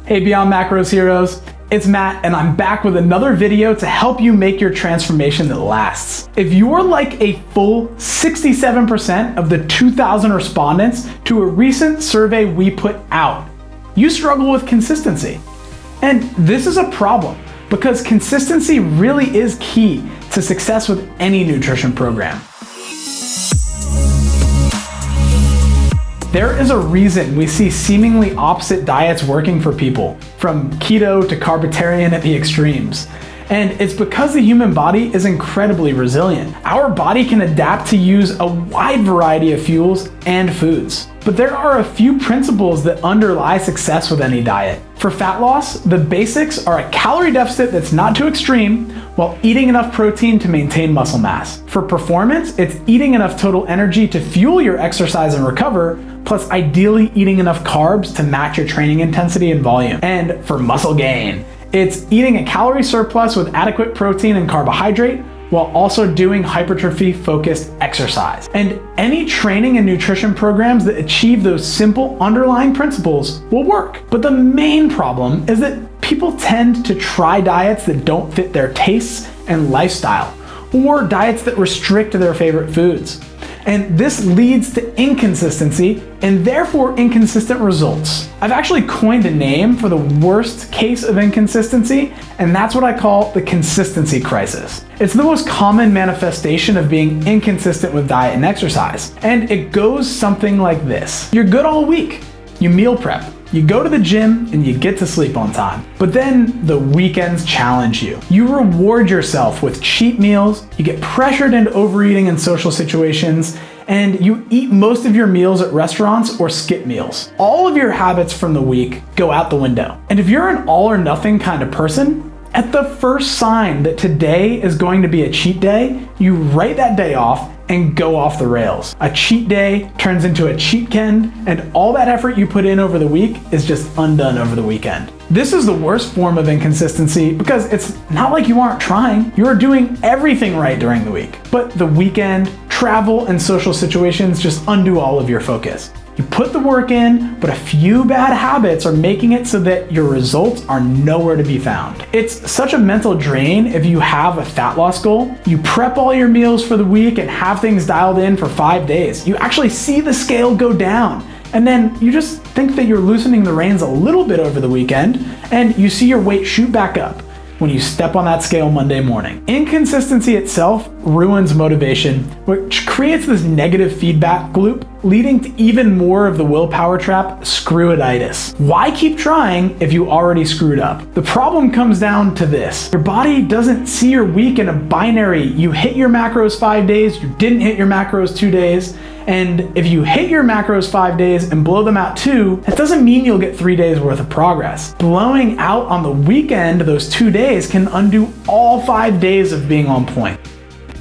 Hey Beyond Macros heroes, it's Matt and I'm back with another video to help you make your transformation that lasts. If you're like a full 67% of the 2,000 respondents to a recent survey we put out, you struggle with consistency. And this is a problem because consistency really is key to success with any nutrition program. There is a reason we see seemingly opposite diets working for people, from keto to carbitarian at the extremes. And it's because the human body is incredibly resilient. Our body can adapt to use a wide variety of fuels and foods. But there are a few principles that underlie success with any diet. For fat loss, the basics are a calorie deficit that's not too extreme, while eating enough protein to maintain muscle mass. For performance, it's eating enough total energy to fuel your exercise and recover, plus ideally eating enough carbs to match your training intensity and volume. And for muscle gain, it's eating a calorie surplus with adequate protein and carbohydrate, while also doing hypertrophy-focused exercise. And any training and nutrition programs that achieve those simple underlying principles will work. But the main problem is that people tend to try diets that don't fit their tastes and lifestyle, or diets that restrict their favorite foods. And this leads to inconsistency and therefore inconsistent results. I've actually coined a name for the worst case of inconsistency, and that's what I call the consistency crisis. It's the most common manifestation of being inconsistent with diet and exercise. And it goes something like this. You're good all week. You meal prep. You go to the gym and you get to sleep on time. But then the weekends challenge you. You reward yourself with cheat meals, you get pressured into overeating in social situations, and you eat most of your meals at restaurants or skip meals. All of your habits from the week go out the window. And if you're an all or nothing kind of person, at the first sign that today is going to be a cheat day, you write that day off and go off the rails. A cheat day turns into a cheatend, and all that effort you put in over the week is just undone over the weekend. This is the worst form of inconsistency because it's not like you aren't trying. You're doing everything right during the week, but the weekend, travel, and social situations just undo all of your focus. You put the work in, but a few bad habits are making it so that your results are nowhere to be found. It's such a mental drain if you have a fat loss goal. You prep all your meals for the week and have things dialed in for 5 days. You actually see the scale go down. And then you just think that you're loosening the reins a little bit over the weekend, and you see your weight shoot back up when you step on that scale Monday morning. Inconsistency itself ruins motivation, which creates this negative feedback loop, leading to even more of the willpower trap, screw-itis. Why keep trying if you already screwed up? The problem comes down to this. Your body doesn't see your week in a binary. You hit your macros 5 days, you didn't hit your macros 2 days, and if you hit your macros 5 days and blow them out 2, that doesn't mean you'll get 3 days worth of progress. Blowing out on the weekend those 2 days can undo all 5 days of being on point.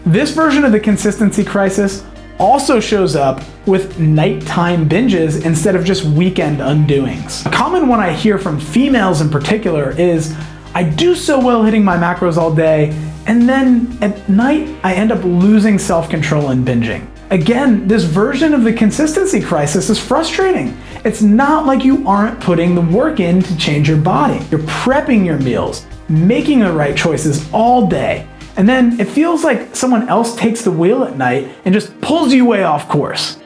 This version of the consistency crisis also shows up with nighttime binges instead of just weekend undoings. A common one I hear from females in particular is, I do so well hitting my macros all day, and then at night I end up losing self-control and binging. Again, this version of the consistency crisis is frustrating. It's not like you aren't putting the work in to change your body. You're prepping your meals, making the right choices all day, and then it feels like someone else takes the wheel at night and just pulls you way off course.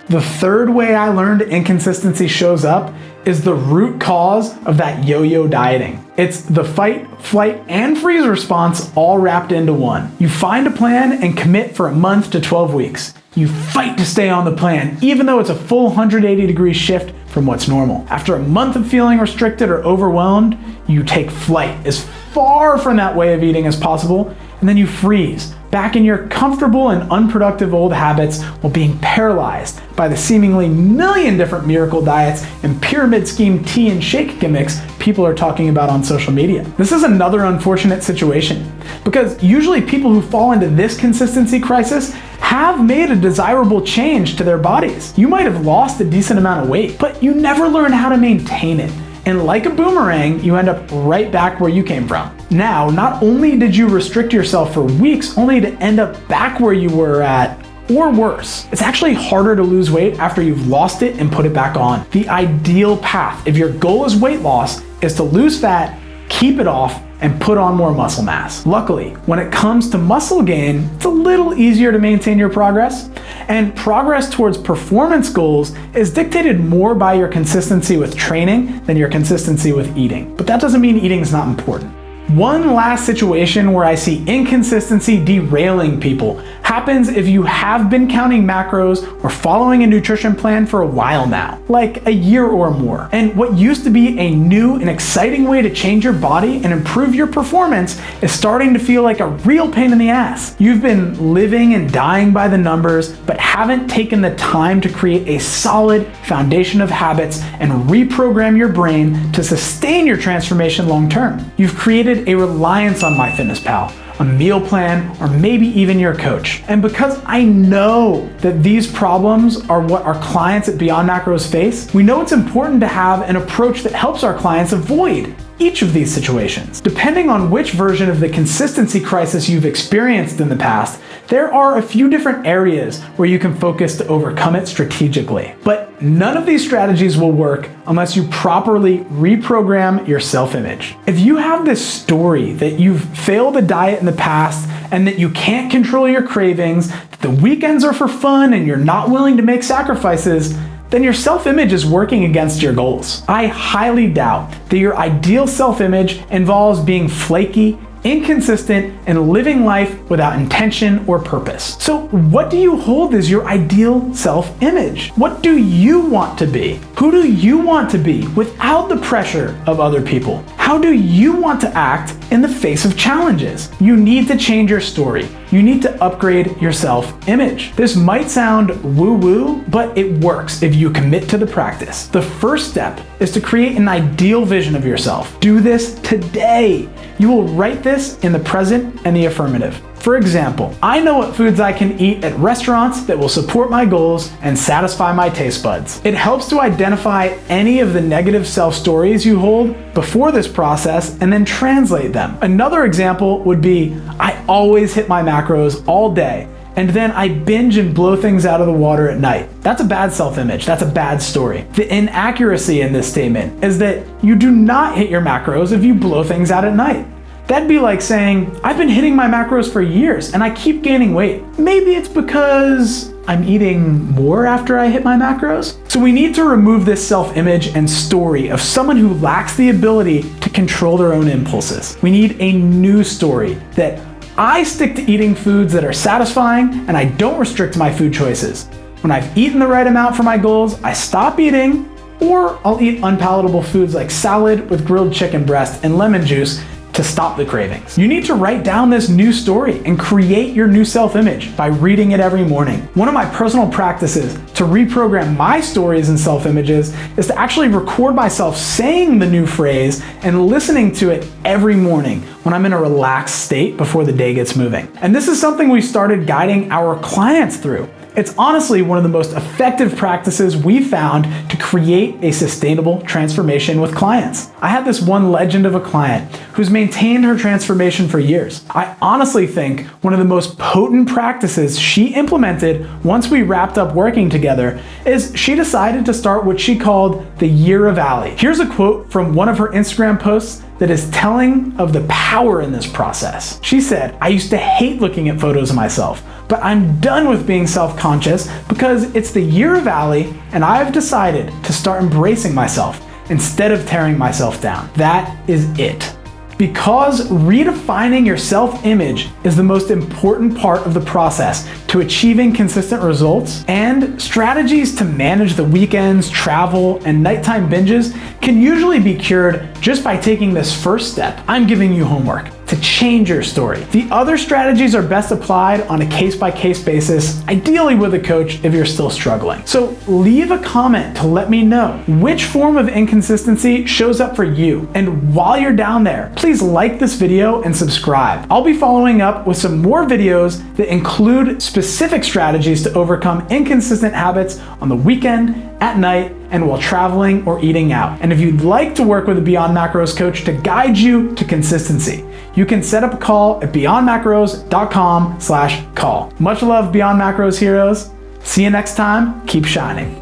The third way I learned inconsistency shows up is the root cause of that yo-yo dieting. It's the fight, flight, and freeze response all wrapped into one. You find a plan and commit for a month to 12 weeks. You fight to stay on the plan, even though it's a full 180-degree shift from what's normal. After a month of feeling restricted or overwhelmed, you take flight as far from that way of eating as possible, and then you freeze, back in your comfortable and unproductive old habits while being paralyzed by the seemingly million different miracle diets and pyramid scheme tea and shake gimmicks people are talking about on social media. This is another unfortunate situation because usually people who fall into this consistency crisis have made a desirable change to their bodies. You might have lost a decent amount of weight, but you never learn how to maintain it. And like a boomerang, you end up right back where you came from. Now, not only did you restrict yourself for weeks only to end up back where you were at or worse. It's actually harder to lose weight after you've lost it and put it back on. The ideal path, if your goal is weight loss, is to lose fat, keep it off, and put on more muscle mass. Luckily, when it comes to muscle gain, it's a little easier to maintain your progress, and progress towards performance goals is dictated more by your consistency with training than your consistency with eating. But that doesn't mean eating is not important. One last situation where I see inconsistency derailing people happens if you have been counting macros or following a nutrition plan for a while now, like a year or more. And what used to be a new and exciting way to change your body and improve your performance is starting to feel like a real pain in the ass. You've been living and dying by the numbers, but haven't taken the time to create a solid foundation of habits and reprogram your brain to sustain your transformation long term. You've created a reliance on MyFitnessPal, a meal plan, or maybe even your coach. And because I know that these problems are what our clients at Beyond Macros face, we know it's important to have an approach that helps our clients avoid each of these situations. Depending on which version of the consistency crisis you've experienced in the past, there are a few different areas where you can focus to overcome it strategically. But none of these strategies will work unless you properly reprogram your self-image. If you have this story that you've failed a diet in the past and that you can't control your cravings, that the weekends are for fun and you're not willing to make sacrifices, then your self-image is working against your goals. I highly doubt that your ideal self-image involves being flaky, inconsistent, and living life without intention or purpose. So what do you hold as your ideal self-image? What do you want to be? Who do you want to be without the pressure of other people? How do you want to act in the face of challenges? You need to change your story. You need to upgrade your self-image. This might sound woo-woo, but it works if you commit to the practice. The first step is to create an ideal vision of yourself. Do this today. You will write this in the present and the affirmative. For example, I know what foods I can eat at restaurants that will support my goals and satisfy my taste buds. It helps to identify any of the negative self-stories you hold before this process and then translate them. Another example would be, I always hit my macros all day, and then I binge and blow things out of the water at night. That's a bad self-image. That's a bad story. The inaccuracy in this statement is that you do not hit your macros if you blow things out at night. That'd be like saying, I've been hitting my macros for years and I keep gaining weight. Maybe it's because I'm eating more after I hit my macros. So we need to remove this self-image and story of someone who lacks the ability to control their own impulses. We need a new story that I stick to eating foods that are satisfying and I don't restrict my food choices. When I've eaten the right amount for my goals, I stop eating, or I'll eat unpalatable foods like salad with grilled chicken breast and lemon juice to stop the cravings. You need to write down this new story and create your new self-image by reading it every morning. One of my personal practices to reprogram my stories and self-images is to actually record myself saying the new phrase and listening to it every morning when I'm in a relaxed state before the day gets moving. And this is something we started guiding our clients through. It's honestly one of the most effective practices we found to create a sustainable transformation with clients. I had this one legend of a client who's maintained her transformation for years. I honestly think one of the most potent practices she implemented once we wrapped up working together is she decided to start what she called the Year of Allie. Here's a quote from one of her Instagram posts that is telling of the power in this process. She said, I used to hate looking at photos of myself, but I'm done with being self-conscious because it's the Year of Allie and I've decided to start embracing myself instead of tearing myself down. That is it. Because redefining your self-image is the most important part of the process to achieving consistent results, and strategies to manage the weekends, travel, and nighttime binges can usually be cured just by taking this first step. I'm giving you homework to change your story. The other strategies are best applied on a case-by-case basis, ideally with a coach if you're still struggling. So leave a comment to let me know which form of inconsistency shows up for you. And while you're down there, please like this video and subscribe. I'll be following up with some more videos that include specific strategies to overcome inconsistent habits on the weekend at night, and while traveling or eating out. And if you'd like to work with a Beyond Macros coach to guide you to consistency, you can set up a call at beyondmacros.com/call. Much love, Beyond Macros heroes. See you next time. Keep shining.